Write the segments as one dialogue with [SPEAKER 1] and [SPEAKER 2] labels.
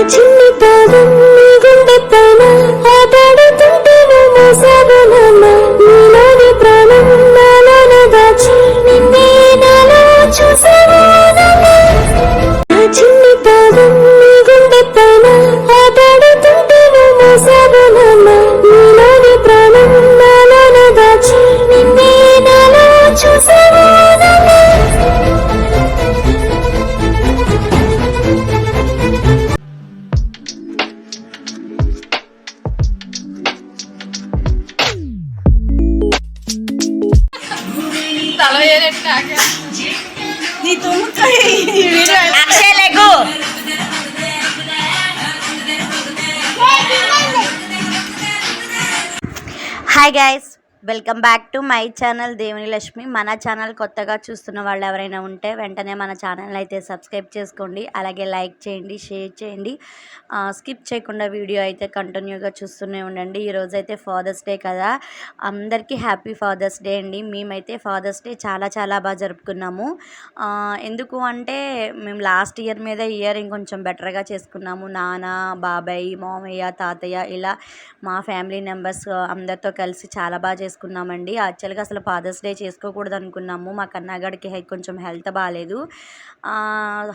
[SPEAKER 1] చిన్ని పాదం నీ గుండె పైన ఆటాడుతుంటే మోసాగునమ్మ నీలోని ప్రాణం నాలోన దాచి నిన్నే నాలో చూసావానమ్మ చిన్ని పాదం నీ గుండె పైన ఆటాడుతుంటే మోసాగునమ్మ నీలోని ప్రాణం నాలోన దాచి నిన్నే నాలో చూసావానమ్మ
[SPEAKER 2] hi guys, welcome back to my channel Devuni Lakshmi. మన ఛానల్ కొత్తగా చూస్తున్న వాళ్ళు ఎవరైనా ఉంటే వెంటనే మన ఛానల్ అయితే సబ్స్క్రైబ్ చేసుకోండి. అలాగే లైక్ చేయండి, షేర్ చేయండి. స్కిప్ చేయకుండా వీడియో అయితే కంటిన్యూగా చూస్తూనే ఉండండి. ఈరోజు అయితే ఫాదర్స్ డే కదా, అందరికీ హ్యాపీ ఫాదర్స్ డే అండి. మేమైతే ఫాదర్స్ డే చాలా చాలా బాగా జరుపుకున్నాము. ఎందుకు అంటే మేము లాస్ట్ ఇయర్ మీద ఇయర్ ఇంకొంచెం బెటర్గా చేసుకున్నాము. నాన్న, బాబాయ్, మామయ్య, తాతయ్య ఇలా మా ఫ్యామిలీ మెంబర్స్ అందరితో కలిసి చాలా బాగా చేసుకున్నామండి. యాక్చువల్గా అసలు ఫాదర్స్ డే చేసుకోకూడదు అనుకున్నాము. మా కన్నగాడికి కొంచెం హెల్త్ బాగాలేదు.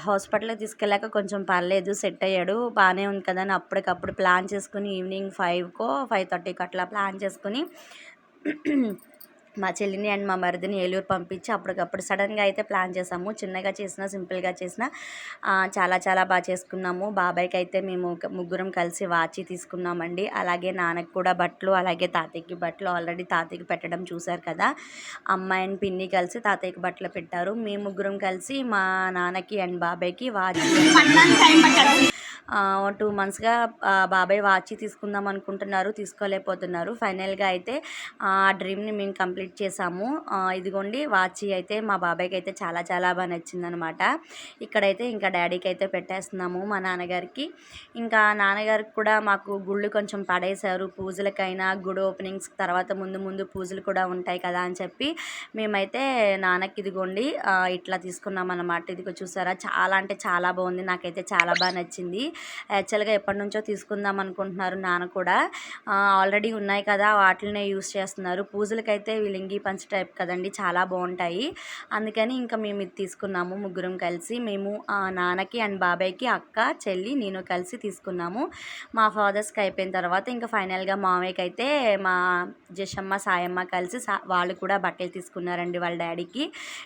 [SPEAKER 2] హాస్పిటల్కి తీసుకెళ్ళాక కొంచెం పర్లేదు, సెట్ అయ్యాడు, బాగానే ఉంది కదా అని అప్పటికప్పుడు ప్లాన్ చేసుకుని ఈవినింగ్ 5కో 5:30కి అట్లా ప్లాన్ చేసుకుని మా చెల్లిని అండ్ మా మరిదిని ఏలూరు పంపించి అప్పటికప్పుడు సడన్గా అయితే ప్లాన్ చేసాము. చిన్నగా చేసినా, సింపుల్గా చేసినా చాలా చాలా బాగా చేసుకున్నాము. బాబాయ్కి అయితే మేము ముగ్గురం కలిసి వాచి తీసుకున్నామండి. అలాగే నాన్నకు కూడా బట్టలు, అలాగే తాతయ్యకి బట్టలు ఆల్రెడీ తాతయ్యకి పెట్టడం చూశారు కదా. అమ్మ అండ్ పిన్ని కలిసి తాతయ్యకి బట్టలు పెట్టారు. మేము ముగ్గురం కలిసి మా నాన్నకి అండ్ బాబాయ్కి వాచి 2 monthsగా బాబాయ్ వాచి తీసుకుందాం అనుకుంటున్నారు, తీసుకోలేకపోతున్నారు. ఫైనల్గా అయితే ఆ డ్రీమ్ని మేము కంప్లీట్ చేసాము. ఇదిగోండి వాచి అయితే మా బాబాయ్కి అయితే చాలా చాలా బాగా నచ్చిందనమాట. ఇక్కడైతే ఇంకా డాడీకి అయితే పెట్టేస్తున్నాము, మా నాన్నగారికి. ఇంకా నాన్నగారికి కూడా మాకు గుళ్ళు కొంచెం పడేశారు. పూజలకైనా, గుడి ఓపెనింగ్స్ తర్వాత ముందు పూజలు కూడా ఉంటాయి కదా అని చెప్పి మేమైతే నాన్నకి ఇదిగోండి ఇట్లా తీసుకున్నాం అనమాట. ఇదిగో చూసారా, చాలా అంటే చాలా బాగుంది, నాకైతే చాలా బాగా నచ్చింది. యాక్చువల్గా ఎప్పటి నుంచో తీసుకుందాం అనుకుంటున్నారు నాన్న కూడా. ఆల్రెడీ ఉన్నాయి కదా, వాటినే యూస్ చేస్తున్నారు. పూజలకైతే లింగి పంచ టైప్ కదండి, చాలా బాగుంటాయి. అందుకని ఇంకా మేము ఇది తీసుకున్నాము ముగ్గురం కలిసి. మేము నాన్నకి అండ్ బాబాయ్కి, అక్క, చెల్లి, నేను కలిసి తీసుకున్నాము. మా ఫాదర్స్కి అయిపోయిన తర్వాత ఇంకా ఫైనల్గా మామయ్యకి అయితే మా జషమ్మ, సాయమ్మ కలిసి వాళ్ళు కూడా బట్టలు తీసుకున్నారండి వాళ్ళ డాడీకి.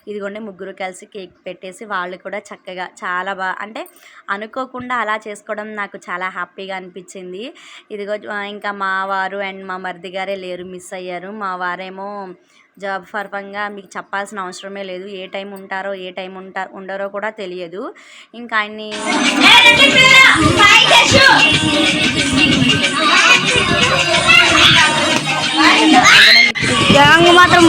[SPEAKER 2] ఇదిగోండి ముగ్గురు కలిసి కేక్ పెట్టేసి వాళ్ళు కూడా చక్కగా చాలా బాగా, అంటే అనుకోకుండా అలా చేసుకోవడం నాకు చాలా హ్యాపీగా అనిపించింది. ఇదిగో ఇంకా మా వారు అండ్ మా మరిది గారే లేరు, మిస్ అయ్యారు. మా వారేమో జాబ్ పరంగా మీకు చెప్పాల్సిన అవసరమే లేదు, ఏ టైం ఉంటారో ఏ టైం ఉండరో కూడా తెలియదు. ఇంకా ఆయన్ని మాత్రం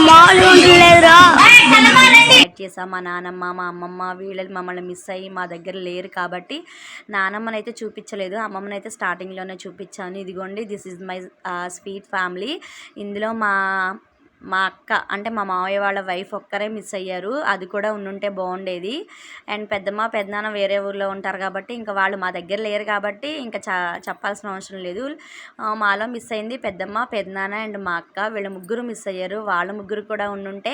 [SPEAKER 2] చేసా. మా నానమ్మ, మా అమ్మమ్మ వీళ్ళు మమ్మల్ని మిస్ అయ్యి మా దగ్గర లేరు కాబట్టి నానమ్మనైతే చూపించలేదు, అమ్మమ్మనైతే స్టార్టింగ్లోనే చూపించాను. ఇదిగోండి, this is my sweet family. ఇందులో మా అక్క అంటే మా మావయ్య వాళ్ళ వైఫ్ ఒక్కరే మిస్ అయ్యారు, అది కూడా ఉండుంటే బాగుండేది. అండ్ పెద్దమ్మ, పెద్దనాన్న వేరే ఊర్లో ఉంటారు కాబట్టి ఇంకా వాళ్ళు మా దగ్గర లేరు కాబట్టి ఇంకా చెప్పాల్సిన అవసరం లేదు. మాలో మిస్ అయింది పెద్దమ్మ, పెద్దనాన్న అండ్ మా అక్క, వీళ్ళ ముగ్గురు మిస్ అయ్యారు. వాళ్ళ ముగ్గురు కూడా ఉండుంటే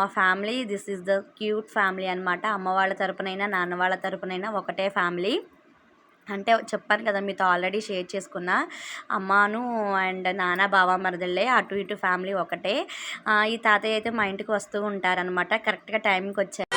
[SPEAKER 2] మా family this is the cute family అనమాట. అమ్మ వాళ్ళ తరపునైనా నాన్న వాళ్ళ తరపునైనా ఒకటే ఫ్యామిలీ. అంటే చెప్పాను కదా మీతో ఆల్రెడీ షేర్ చేసుకున్న, అమ్మను అండ్ నాన్న, బావ, మరదళ్ళే, అటు ఇటు ఫ్యామిలీ ఒకటే. ఈ తాతయ్య అయితే మా ఇంటికి వస్తూ ఉంటారనమాట, కరెక్ట్గా టైంకి వచ్చారు.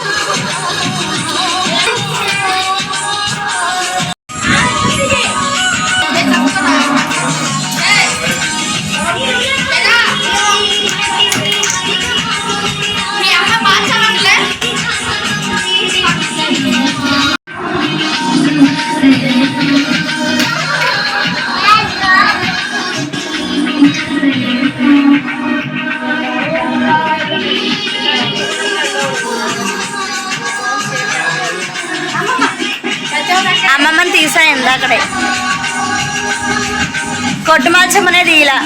[SPEAKER 2] అమ్మమ్మని తీసా ఇందాకడే, కొట్టు మాల్చం అనేది ఇలా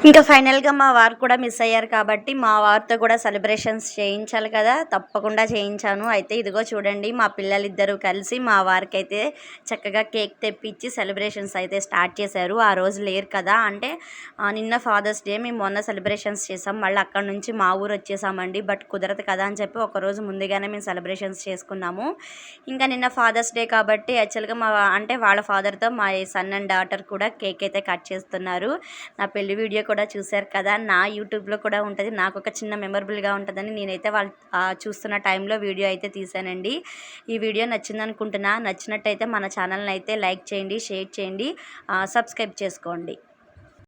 [SPEAKER 2] ఇంకా ఫైనల్గా మా వారు కూడా మిస్ అయ్యారు కాబట్టి మా వారితో కూడా సెలబ్రేషన్స్ చేయించాలి కదా, తప్పకుండా చేయించాను. అయితే ఇదిగో చూడండి, మా పిల్లలిద్దరూ కలిసి మా వారికి అయితే చక్కగా కేక్ తెప్పించి సెలబ్రేషన్స్ అయితే స్టార్ట్ చేశారు. ఆ రోజు లేరు కదా, అంటే నిన్న ఫాదర్స్ డే, మేము మొన్న సెలబ్రేషన్స్ చేసాం. మళ్ళీ అక్కడ నుంచి మా ఊరు వచ్చేసామండి. బట్ కుదరదు కదా అని చెప్పి ఒకరోజు ముందుగానే మేము సెలబ్రేషన్స్ చేసుకున్నాము. ఇంకా నిన్న ఫాదర్స్ డే కాబట్టి యాక్చువల్గా అంటే వాళ్ళ ఫాదర్తో మా సన్ అండ్ డాటర్ కూడా కేక్ అయితే కట్ చేస్తున్నారు. నా పెళ్లి వీడియో కూడా చూశారు కదా, నా యూట్యూబ్లో కూడా ఉంటుంది. నాకు ఒక చిన్న మెమరబుల్గా ఉంటుందని నేనైతే వాళ్ళు చూస్తున్న టైంలో వీడియో అయితే తీసానండి. ఈ వీడియో నచ్చింది అనుకుంటున్నా. నచ్చినట్టయితే మన ఛానల్ని అయితే లైక్ చేయండి, షేర్ చేయండి, సబ్స్క్రైబ్ చేసుకోండి.